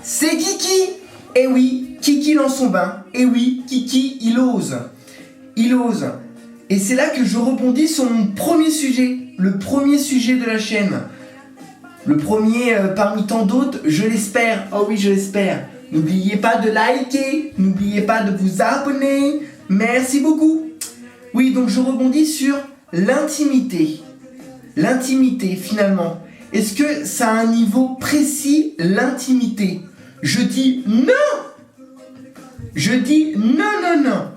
C'est Kiki. Et oui, Kiki dans son bain. Et oui, Kiki, il ose. Il ose. Et c'est là que je rebondis sur mon premier sujet. Le premier sujet de la chaîne. Le premier parmi tant d'autres, je l'espère. Oh oui, je l'espère. N'oubliez pas de liker. N'oubliez pas de vous abonner. Merci beaucoup. Oui, donc je rebondis sur l'intimité. L'intimité, finalement. Est-ce que ça a un niveau précis, l'intimité? Je dis non. Je dis non.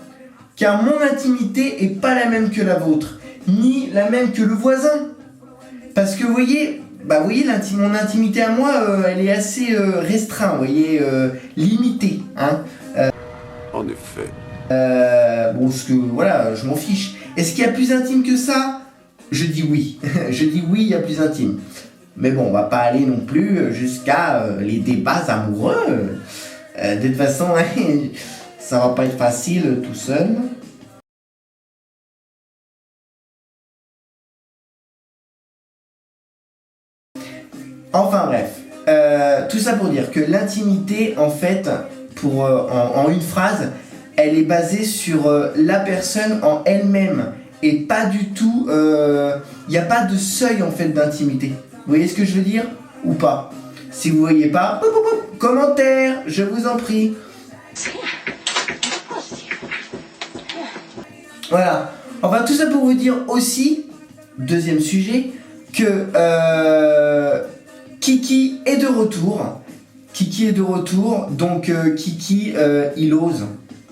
Car mon intimité est pas la même que la vôtre, ni la même que le voisin. Parce que vous voyez, mon intimité à moi, elle est assez restreinte, vous voyez, limitée. Hein. En effet. Voilà, je m'en fiche. Est-ce qu'il y a plus intime que ça? Je dis oui. Je dis oui, il y a plus intime. Mais bon, on va pas aller non plus jusqu'à les débats amoureux. De toute façon, ça va pas être facile tout seul. Enfin bref, tout ça pour dire que l'intimité, en fait, en une phrase, elle est basée sur la personne en elle-même et pas du tout. Il n'y a pas de seuil en fait d'intimité. Vous voyez ce que je veux dire ou pas? Si vous voyez pas, commentaire, je vous en prie. Voilà. Enfin, tout ça pour vous dire aussi, deuxième sujet, que Kiki est de retour. Kiki est de retour, donc Kiki, il ose.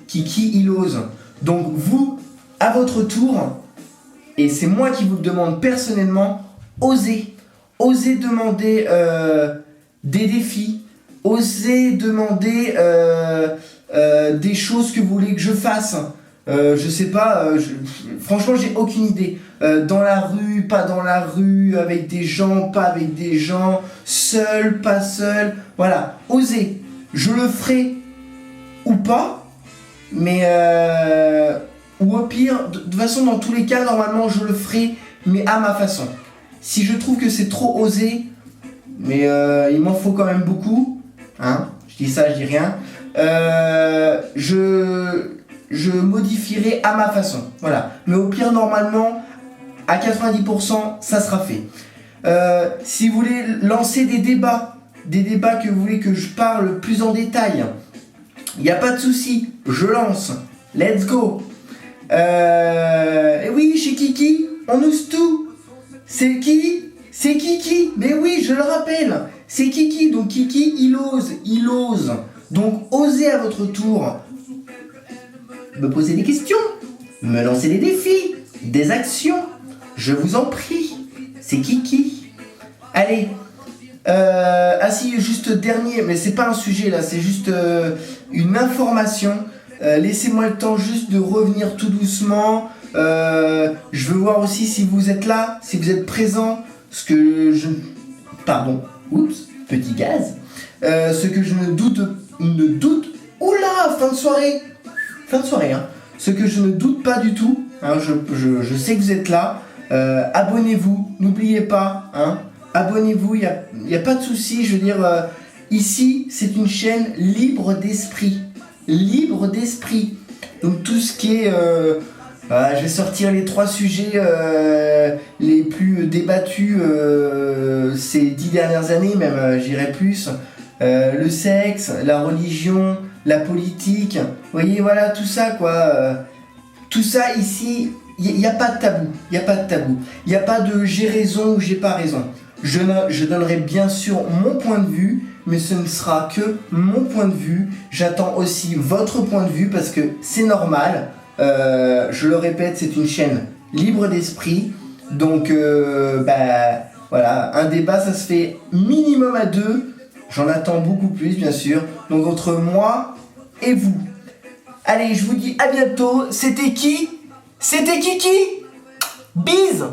Kiki, il ose. Donc vous, à votre tour, et c'est moi qui vous le demande personnellement, osez. Osez demander des défis. Osez demander des choses que vous voulez que je fasse. Je sais pas, franchement j'ai aucune idée. Dans la rue, pas dans la rue, avec des gens, pas avec des gens, seul, pas seul. Voilà, osez. Je le ferai ou pas, mais ou au pire, de toute façon dans tous les cas, normalement je le ferai, mais à ma façon. Si je trouve que c'est trop osé, mais il m'en faut quand même beaucoup, hein, je dis ça, je dis rien, je modifierai à ma façon, voilà. Mais au pire, normalement, à 90%, ça sera fait. Si vous voulez lancer des débats que vous voulez que je parle plus en détail, il n'y a pas de souci, je lance, let's go. Et oui, chez Kiki, on ose tout. C'est qui? C'est Kiki. Mais oui, je le rappelle. C'est Kiki. Donc Kiki, il ose. Donc osez à votre tour me poser des questions, me lancer des défis, des actions. Je vous en prie. C'est Kiki. Allez. Si, juste dernier, mais c'est pas un sujet là, c'est juste une information. Laissez-moi le temps juste de revenir tout doucement. Je veux voir aussi si vous êtes là, si vous êtes présent. Petit gaz. Ce que je ne doute. Oula, fin de soirée, hein. Ce que je ne doute pas du tout. Hein, je sais que vous êtes là. Abonnez-vous, n'oubliez pas. Hein, abonnez-vous, il y a pas de souci. Je veux dire, ici, c'est une chaîne libre d'esprit. Libre d'esprit. Donc tout ce qui est... je vais sortir les 3 sujets les plus débattus ces 10 dernières années, même j'irai plus. Le sexe, la religion, la politique. Vous voyez, voilà, tout ça, quoi. Tout ça ici, il n'y a pas de tabou. Il n'y a pas de tabou. Il n'y a pas de j'ai raison ou j'ai pas raison. Je donnerai bien sûr mon point de vue, mais ce ne sera que mon point de vue. J'attends aussi votre point de vue parce que c'est normal. Je le répète, c'est une chaîne libre d'esprit. Donc, voilà, un débat, ça se fait minimum à deux. J'en attends beaucoup plus, bien sûr. Donc, entre moi et vous. Allez, je vous dis à bientôt. C'était qui? C'était Kiki. Bise.